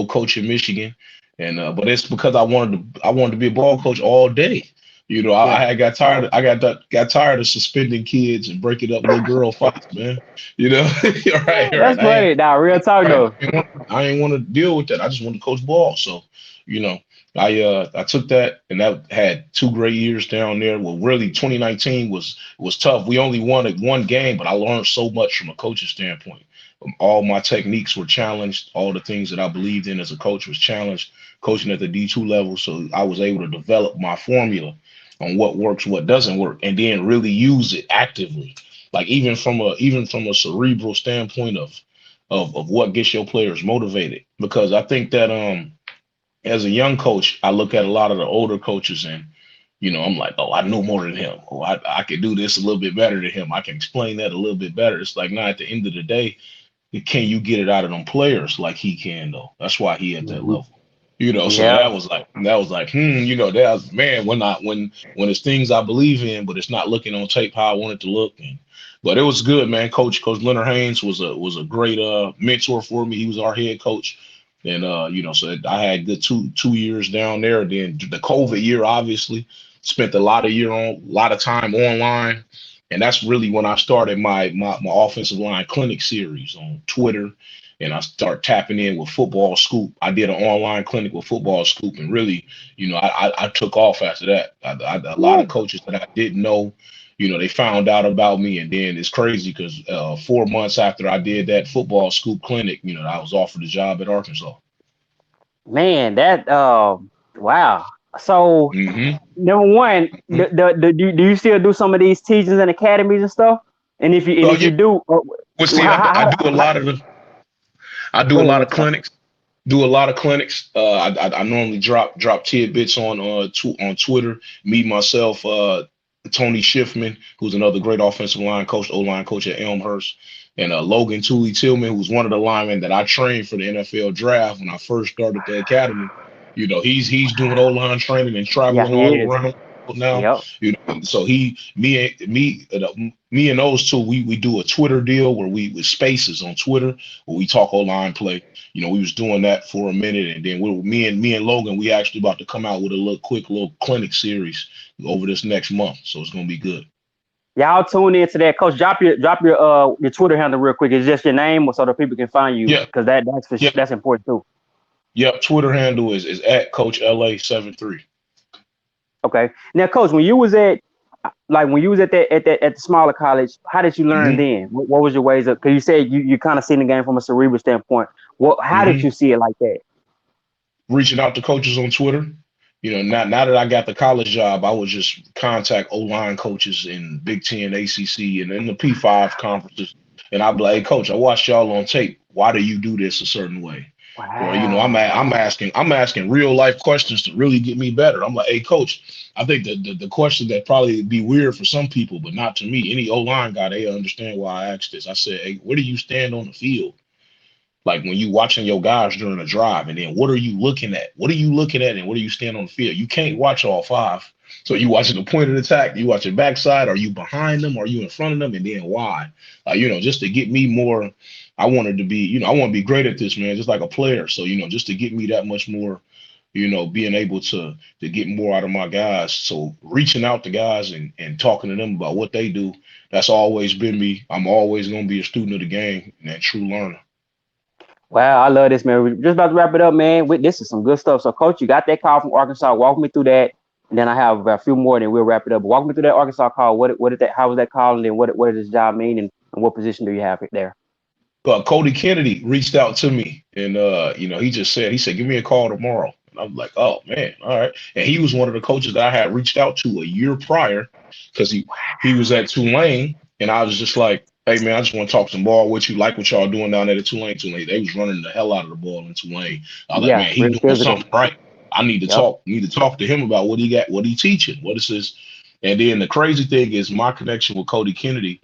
coach in Michigan. And but it's because I wanted to be a ball coach all day. I Yeah. had got tired got tired of suspending kids and breaking up little girl fights, man. Right, right. That's funny. Now, real talk though. I ain't want to deal with that. I just wanted to coach ball. So, you know, I took that and that had 2 great years down there. Well, really 2019 was tough. We only won at one game, but I learned so much from a coaching standpoint. All my techniques were challenged. All the things that I believed in as a coach was challenged. Coaching at the D2 level, so I was able to develop my formula on what works, what doesn't work, and then really use it actively. Like even from a cerebral standpoint of what gets your players motivated. Because I think that as a young coach, I look at a lot of the older coaches and I'm like, oh, I know more than him. Oh, I can do this a little bit better than him. I can explain that a little bit better. It's like, nah, at the end of the day, can you get it out of them players like he can though? That's why he at that Mhm. level. So Yeah. that was man, when it's things I believe in, but it's not looking on tape how I want it to look. But it was good, man. Coach Leonard Haynes was a great mentor for me. He was our head coach. And so I had good two years down there. Then the COVID year, obviously, spent a lot of time online. And that's really when I started my offensive line clinic series on Twitter. And I start tapping in with Football Scoop. I did an online clinic with Football Scoop, and really, I took off after that. A lot Yeah. of coaches that I didn't know, they found out about me, and then it's crazy because 4 months after I did that Football Scoop clinic, I was offered a job at Arkansas. Man, that wow. So Hmm. number one, do you still do some of these teachings and academies and stuff? And Oh if yeah. you do, Well, see, I do a lot of the I do go a ahead, lot real of talk. clinics. Do a lot of clinics. I normally drop tidbits on Twitter. Me myself, Tony Schiffman, who's another great offensive line coach, O-line coach at Elmhurst, and Logan Tooley Tillman, who's one of the linemen that I trained for the NFL draft when I first started the academy. He's doing O-line training and Yeah, traveling he all is. around now. Yep. So me and those two, we do a Twitter deal where we with spaces on Twitter where we talk O-line play. We was doing that for a minute, and then me and Logan, we actually about to come out with a little clinic series over this next month, so it's gonna be good. Y'all tune into that, Coach. Drop your Twitter handle real quick. It's just your name, so that people can find you, Yeah, because yeah, that's important too. yeah. Twitter handle is at Coach LA 73. Okay. Now, Coach, when you was at like when you was at the smaller college, how did you learn hmm then? What was your ways of? Because you said you kind of seen the game from a cerebral standpoint. How did hmm you see it like that? Reaching out to coaches on Twitter. Now that I got the college job, I would just contact O-line coaches in Big Ten, ACC, and in the P5 conferences, and I'd be like, "Hey, coach, I watched y'all on tape. Why do you do this a certain way?" Or Wow. I'm asking real life questions to really get me better. I'm like, "Hey, coach, I think the question that probably be weird for some people, but not to me. Any O-line guy, they understand why I asked this. I said, hey, where do you stand on the field? Like when you watching your guys during a drive, and then what are you looking at? What are you looking at, and what are you standing on the field? You can't watch all five. So you watching the point of attack, you watching backside, are you behind them, are you in front of them, and then why? Just to get me more. I wanted to be, I want to be great at this, man, just like a player. So just to get me that much more, being able to get more out of my guys. So reaching out to guys and talking to them about what they do, that's always been me. I'm always gonna be a student of the game and a true learner. Wow, I love this, man. We're just about to wrap it up, man. This is some good stuff. So, Coach, you got that call from Arkansas. Walk me through that, and then I have a few more, and then we'll wrap it up. But walk me through that Arkansas call. What did that? How was that call? And then what does his job mean? And what position do you have there? Cody Kennedy reached out to me, and he said, give me a call tomorrow. And I'm like, oh man, all right. And he was one of the coaches that I had reached out to a year prior because he was at Tulane, and I was just like, hey man, I just want to talk some ball with you, like what y'all doing down there at Tulane. They was running the hell out of the ball in Tulane. I was like, Yeah, man, he real doing physical. something right. I need to Yep. talk to him about what he got, what he teaching, what is his. And then the crazy thing is my connection with Cody Kennedy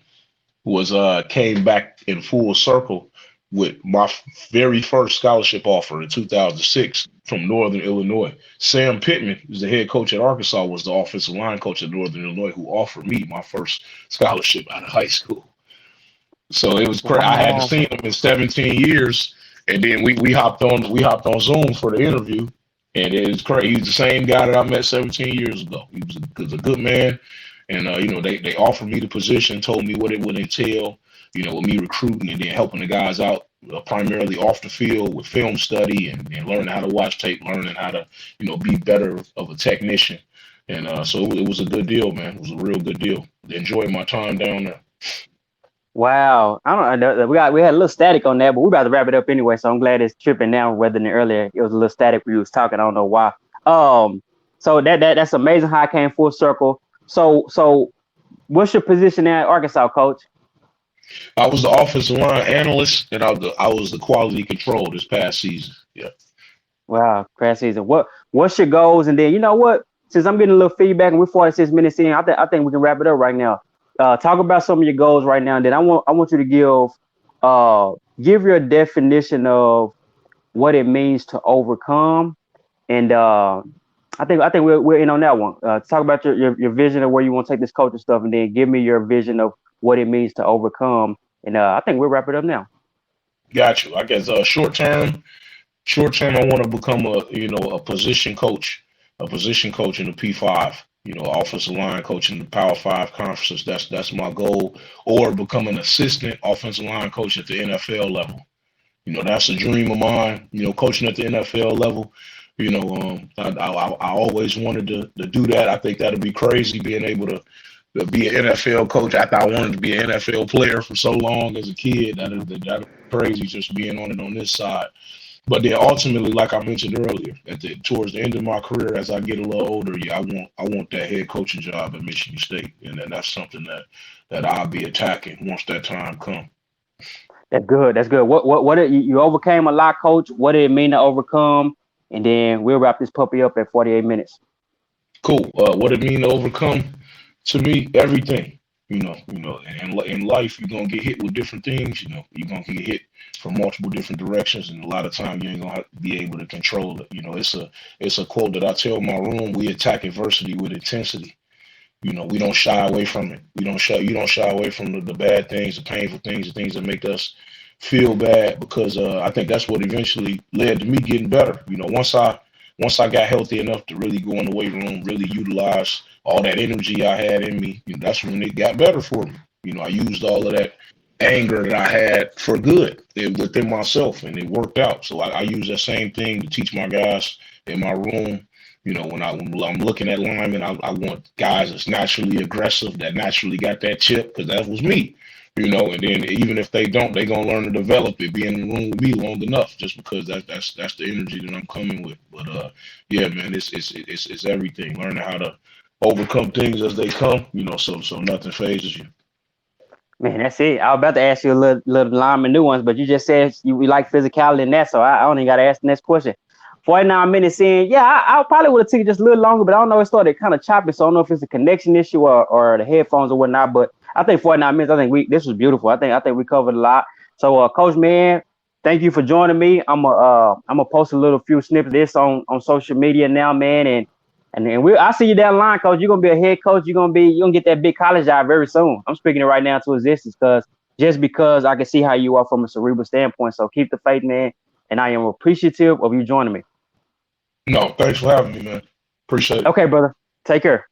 was came back in full circle with my very first scholarship offer in 2006 from Northern Illinois. Sam Pittman, who's the head coach at Arkansas, was the offensive line coach at Northern Illinois who offered me my first scholarship out of high school. So it was crazy. I hadn't Wow. seen him in 17 years, and then we hopped on Zoom for the interview, and it was crazy. He's the same guy that I met 17 years ago. He was a good man, and they offered me the position, told me what it would entail, with me recruiting and then helping the guys out primarily off the field with film study and learning how to watch tape, learning how to be better of a technician, and so it was a good deal, man. It was a real good deal. Enjoyed my time down there. Wow. I don't know. We had a little static on that, but we're about to wrap it up anyway. So I'm glad it's tripping now rather than earlier. It was a little static when you was talking. I don't know why. Um, so that's amazing how I came full circle. So what's your position at Arkansas, Coach? I was the offensive line analyst, and I was the quality control this past season. Yeah, Wow, crash season. What's your goals? And then you know what? Since I'm getting a little feedback and we're 46 minutes in, I think we can wrap it up right now. Talk about some of your goals right now, and then I want you to give your definition of what it means to overcome. And I think we're in on that one. Talk about your vision of where you want to take this coaching stuff, and then give me your vision of what it means to overcome. And I think we'll wrap it up now. got you. I guess short term, I want to become a position coach in the P5. Offensive line coach in the Power Five conferences. That's my goal. Or become an assistant offensive line coach at the NFL level. That's a dream of mine. Coaching at the NFL level. I always wanted to do that. I think that'd be crazy being able to be an NFL coach after I wanted to be an NFL player for so long as a kid. That'd be crazy just being on it on this side. But then ultimately, like I mentioned earlier, towards the end of my career, as I get a little older, yeah, I want that head coaching job at Michigan State, and then that's something that I'll be attacking once that time comes. That's good. That's good. You overcame a lot, Coach. What did it mean to overcome? And then we'll wrap this puppy up at 48 minutes. Cool. What it mean to overcome? To me, everything. In life, you're gonna get hit with different things. You're gonna get hit from multiple different directions, and a lot of times you ain't gonna be able to control it. It's a quote that I tell my room: we attack adversity with intensity. We don't shy away from it. You don't shy away from the bad things, the painful things, the things that make us feel bad, because I think that's what eventually led to me getting better. Once I got healthy enough to really go in the weight room, really utilize all that energy I had in me, that's when it got better for me. I used all of that anger that I had for good within myself, and it worked out. So I use that same thing to teach my guys in my room, You know, when I'm looking at linemen, I want guys that's naturally aggressive, that naturally got that chip, because that was me. You know, and then even if they don't, they're gonna learn to develop it, be in the room with me long enough, just because that's the energy that I'm coming with. But yeah, man, it's everything. Learning how to overcome things as they come, you know, so nothing phases you. Man, that's it. I was about to ask you a little lineman new ones, but you just said you like physicality in that, so I don't even got to ask the next question. 49 minutes in, yeah, I probably would have taken just a little longer, but I don't know. It started kind of choppy, so I don't know if it's a connection issue or the headphones or whatnot. But I think 49 minutes. I think this was beautiful. I think we covered a lot. So, Coach, man, thank you for joining me. I'm gonna post a little few snippets of this on social media now, man, and I see you down the line, Coach. You're gonna be a head coach. You're gonna get that big college job very soon. I'm speaking it right now to existence because I can see how you are from a cerebral standpoint. So keep the faith, man. And I am appreciative of you joining me. No, thanks for having me, man. Appreciate it. Okay, brother. Take care.